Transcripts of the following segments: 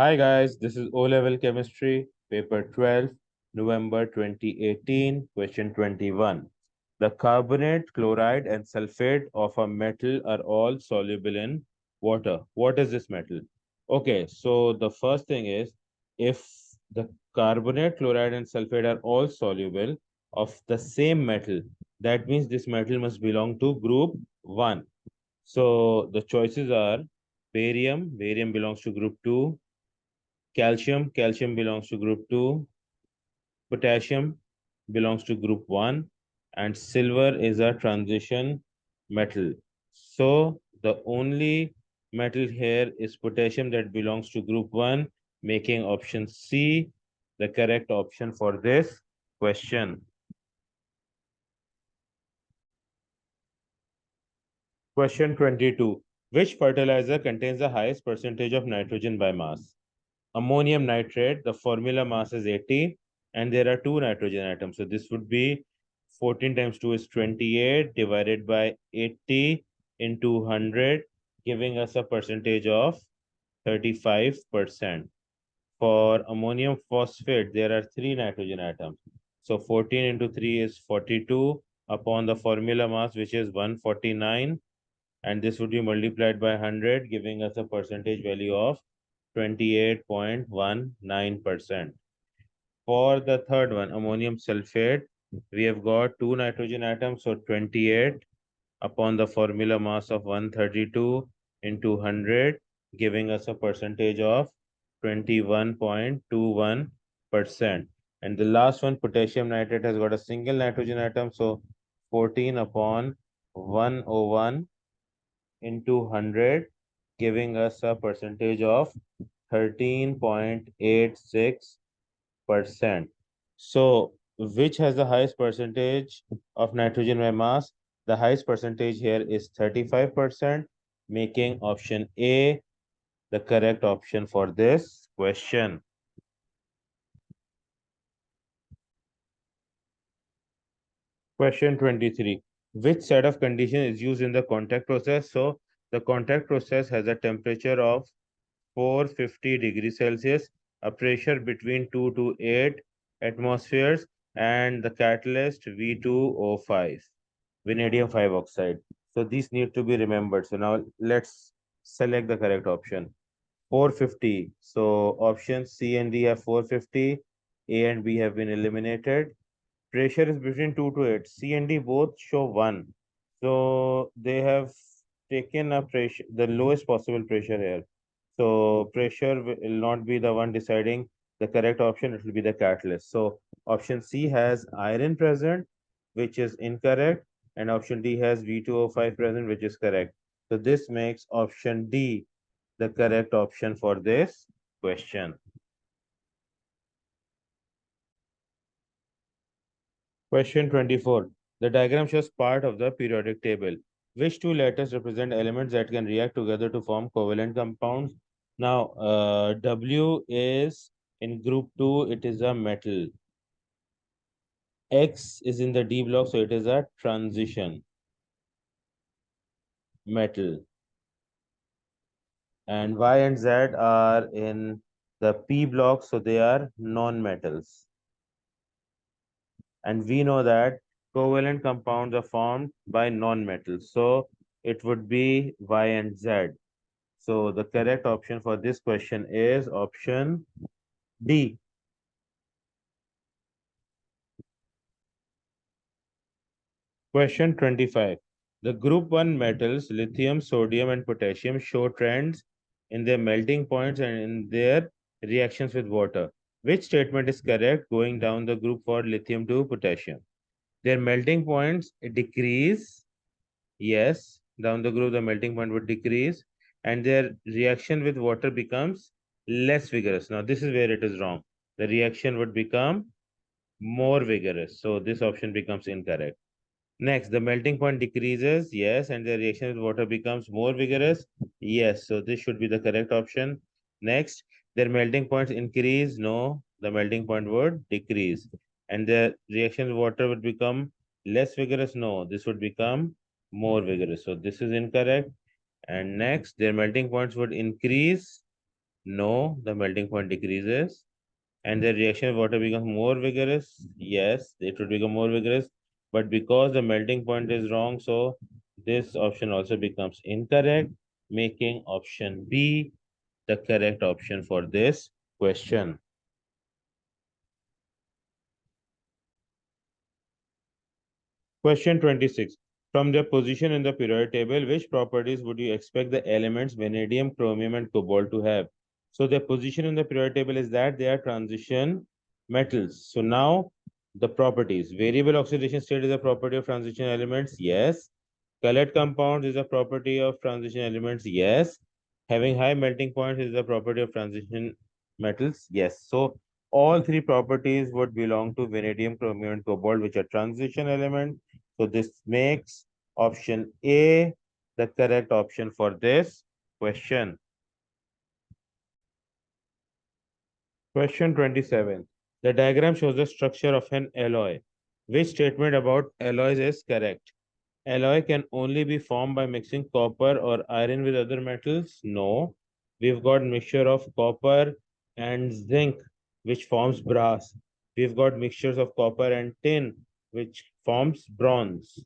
Hi guys, this is O-Level Chemistry, paper 12, November 2018, question 21. The carbonate, chloride, and sulfate of a metal are all soluble in water. What is this metal? Okay, so the first thing is if the carbonate, chloride, and sulfate are all soluble of the same metal, that means this metal must belong to group 1. So the choices are barium, barium belongs to group 2. Calcium, calcium belongs to group 2. Potassium belongs to group 1. And silver is a transition metal. So the only metal here is potassium that belongs to group 1, making option C the correct option for this question. Question 22. Which fertilizer contains the highest percentage of nitrogen by mass? Ammonium nitrate, the formula mass is 80, and there are two nitrogen atoms. So this would be 14 times 2 is 28 divided by 80 into 100, giving us a percentage of 35%. For ammonium phosphate, there are three nitrogen atoms. So 14 into 3 is 42 upon the formula mass, which is 149, and this would be multiplied by 100, giving us a percentage value of 28.19%. For the third one, ammonium sulfate, we have got two nitrogen atoms, so 28 upon the formula mass of 132 into 100, giving us a percentage of 21.21%. And the last one, potassium nitrate, has got a single nitrogen atom, so 14 upon 101 into 100, giving us a percentage of 13.86%. So, which has the highest percentage of nitrogen by mass? The highest percentage here is 35%, making option A the correct option for this question. Question 23. Which set of condition is used in the contact process? So, the contact process has a temperature of 450 degrees Celsius, a pressure between 2 to 8 atmospheres, and the catalyst V2O5, vanadium 5 oxide. So these need to be remembered. So now let's select the correct option. 450. So options C and D have 450. A and B have been eliminated. Pressure is between 2 to 8. C and D both show 1. So they have taken a pressure, the lowest possible pressure here. So pressure will not be the one deciding the correct option, it will be the catalyst. So option C has iron present, which is incorrect, and option D has V2O5 present, which is correct. So this makes option D the correct option for this question. Question 24. The diagram shows part of the periodic table. Which two letters represent elements that can react together to form covalent compounds? Now, W is in group 2, it is a metal. X is in the D block, so it is a transition metal. And Y and Z are in the P block, so they are non-metals. And we know that covalent compounds are formed by non-metals. So it would be Y and Z. So the correct option for this question is option D. Question 25. The group 1 metals, lithium, sodium, and potassium, show trends in their melting points and in their reactions with water. Which statement is correct going down the group for lithium to potassium? Their melting points decrease. Yes, down the group, the melting point would decrease, and their reaction with water becomes less vigorous. Now, this is where it is wrong. The reaction would become more vigorous. So, this option becomes incorrect. Next, the melting point decreases, yes, and the reaction with water becomes more vigorous, yes. So this should be the correct option. Next, their melting points increase, no, the melting point would decrease, and the reaction with water would become less vigorous, no, this would become more vigorous. So this is incorrect. And next, their melting points would increase, No, the melting point decreases. And the reaction of water becomes more vigorous. Yes, it would become more vigorous. But because the melting point is wrong, so this option also becomes incorrect, making option B the correct option for this question. Question 26. From their position in the periodic table, which properties would you expect the elements vanadium, chromium, and cobalt to have? So their position in the periodic table is that they are transition metals. So now the properties. Variable oxidation state is a property of transition elements. Yes. Colored compounds is a property of transition elements. Yes. Having high melting points is a property of transition metals. Yes. So all three properties would belong to vanadium, chromium, and cobalt, which are transition elements. So this makes option A the correct option for this question. Question 27. The diagram shows the structure of an alloy. Which statement about alloys is correct? Alloy can only be formed by mixing copper or iron with other metals? No. We've got mixture of copper and zinc, which forms brass. We've got mixtures of copper and tin, which forms bronze.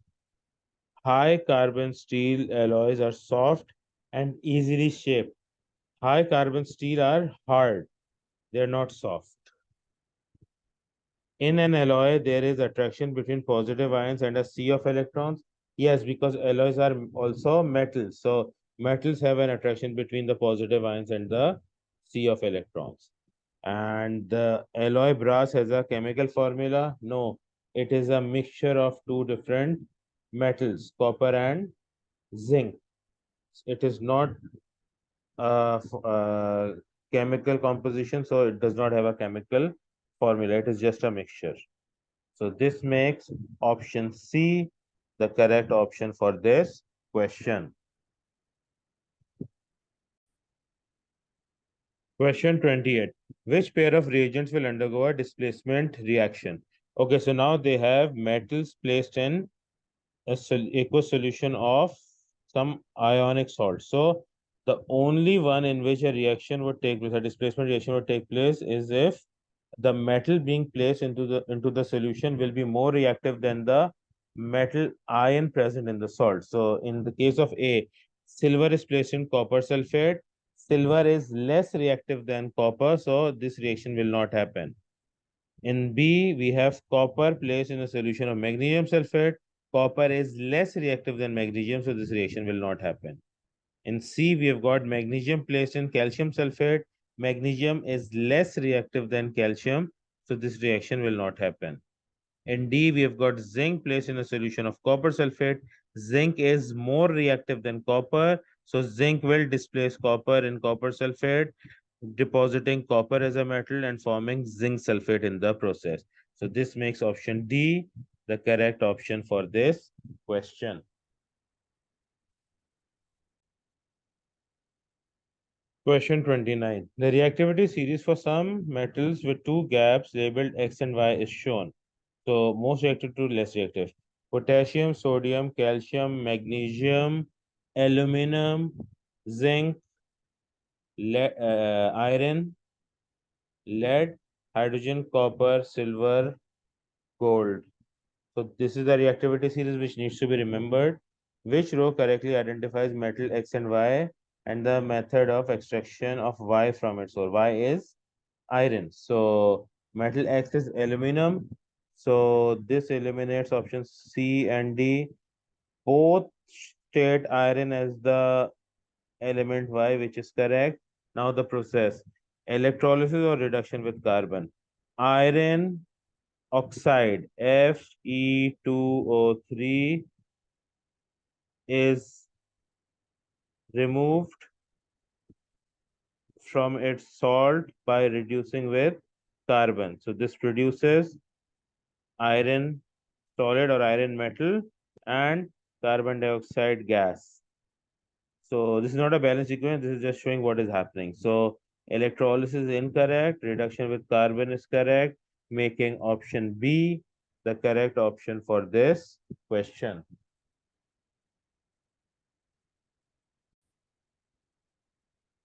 High carbon steel alloys are soft and easily shaped. High carbon steel are hard, they're not soft. In an alloy, there is attraction between positive ions and a sea of electrons. Yes, because alloys are also metals. So metals have an attraction between the positive ions and the sea of electrons. And the alloy brass has a chemical formula? No, it is a mixture of two different metals, copper and zinc. It is not chemical composition, so it does not have a chemical formula. It is just a mixture. So this makes option C the correct option for this question. Question 28. Which pair of reagents will undergo a displacement reaction? Okay, so now they have metals placed in a aqueous solution of some ionic salt. So the only one in which a reaction would take place, a displacement reaction would take place, is if the metal being placed into the solution will be more reactive than the metal ion present in the salt. So in the case of A, silver is placed in copper sulfate. Silver is less reactive than copper, so this reaction will not happen. In B, we have copper placed in a solution of magnesium sulfate. Copper is less reactive than magnesium, so this reaction will not happen. In C, we have got magnesium placed in calcium sulfate. Magnesium is less reactive than calcium, so this reaction will not happen. In D, we have got zinc placed in a solution of copper sulfate. Zinc is more reactive than copper, so zinc will displace copper in copper sulfate, depositing copper as a metal and forming zinc sulfate in the process. So this makes option D the correct option for this question. Question 29. The reactivity series for some metals with two gaps labeled X and Y is shown. So most reactive to less reactive. Potassium, sodium, calcium, magnesium, aluminum, zinc, iron, lead, hydrogen, copper, silver, gold. So this is the reactivity series which needs to be remembered. Which row correctly identifies metal X and Y and the method of extraction of Y from it? So Y is iron. So metal X is aluminum. So this eliminates options C and D. Both state iron as the element Y, which is correct. Now the process. Electrolysis or reduction with carbon. Iron oxide Fe2O3 is removed from its salt by reducing with carbon. So this produces iron solid or iron metal and carbon dioxide gas. So this is not a balanced equation, this is just showing what is happening. So electrolysis is incorrect, reduction with carbon is correct, making option B the correct option for this question.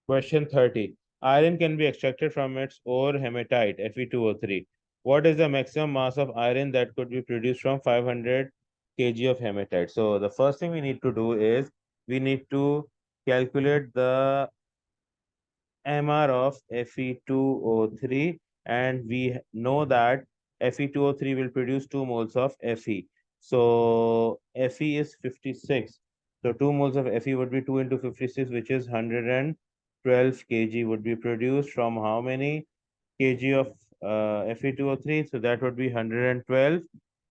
Question 30. Iron can be extracted from its ore hematite, Fe2O3. What is the maximum mass of iron that could be produced from 500 kg of hematite? So the first thing we need to do is we need to calculate the MR of Fe2O3, and we know that Fe2O3 will produce 2 moles of Fe. So Fe is 56. So 2 moles of Fe would be 2 into 56, which is 112 kg would be produced from how many kg of Fe2O3? So that would be 112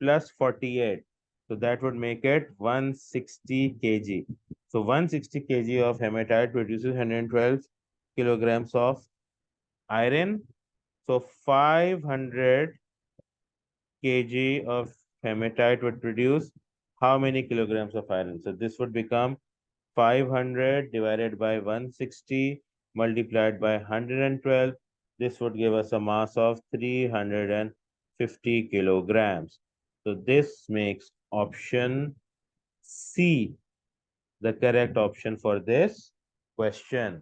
plus 48. So that would make it 160 kg. So 160 kg of hematite produces 112 kilograms of iron. So 500 kg of hematite would produce how many kilograms of iron? So this would become 500 divided by 160 multiplied by 112. This would give us a mass of 350 kilograms. So this makes option C the correct option for this question.